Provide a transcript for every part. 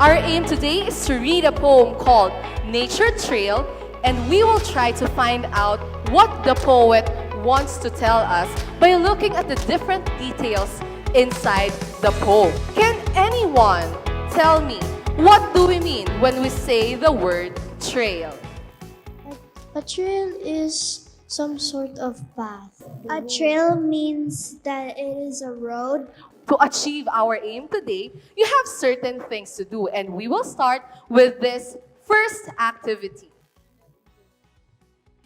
Our aim today is to read a poem called Nature Trail, and we will try to find out what the poet wants to tell us by looking at the different details inside the poem. Can anyone tell me what do we mean when we say the word trail? A trail is some sort of path. A trail means that it is a road. To achieve our aim today, you have certain things to do, and we will start with this first activity.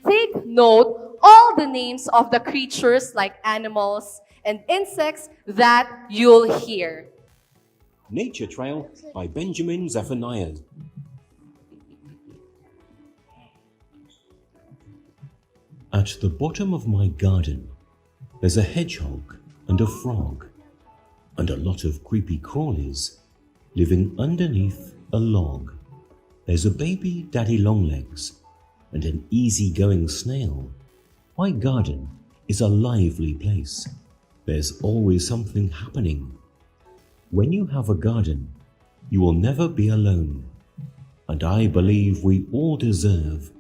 Take note all the names of the creatures like animals and insects that you'll hear. Nature Trail by Benjamin Zephaniah. At the bottom of my garden, there's a hedgehog and a frog, and a lot of creepy crawlies living underneath a log. There's a baby daddy longlegs and an easy-going snail. My garden is a lively place. There's always something happening. When you have a garden, you will never be alone. And I believe we all deserve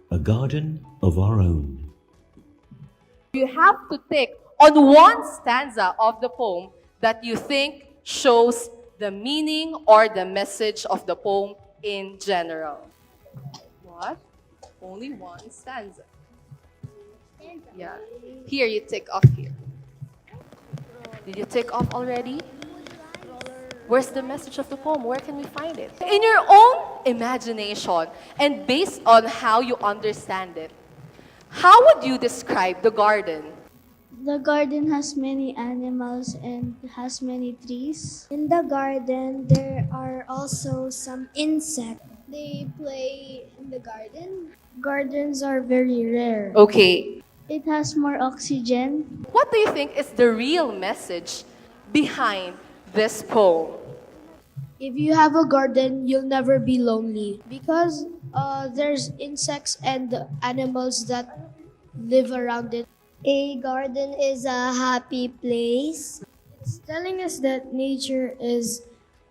a garden of our own. You have to tick on one stanza of the poem that you think shows the meaning or the message of the poem in general. What? Only one stanza. Yeah. Here, you tick off here. Did you tick off already? Where's the message of the poem? Where can we find it? In your own imagination and based on how you understand it, how would you describe the garden? The garden has many animals and has many trees. In the garden, there are also some insects. They play in the garden. Gardens are very rare. Okay. It has more oxygen. What do you think is the real message behind this poem? If you have a garden, you'll never be lonely because there's insects and animals that live around it. A garden is a happy place. It's telling us that nature is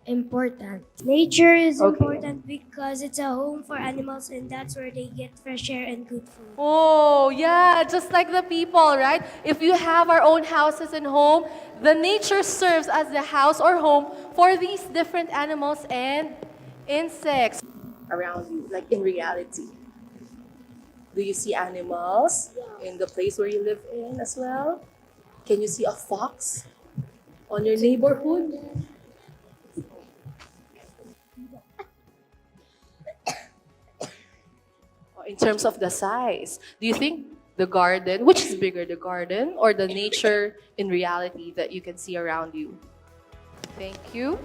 important. Nature is Okay. important because it's a home for animals and that's where they get fresh air and good food. Oh, yeah, just like the people, right? If you have our own houses and home, the nature serves as the house or home for these different animals and insects around you, like in reality. Do you see animals in the place where you live in as well? Can you see a fox on your neighborhood? In terms of the size, do you think the garden, which is bigger, the garden or the nature in reality that you can see around you? Thank you.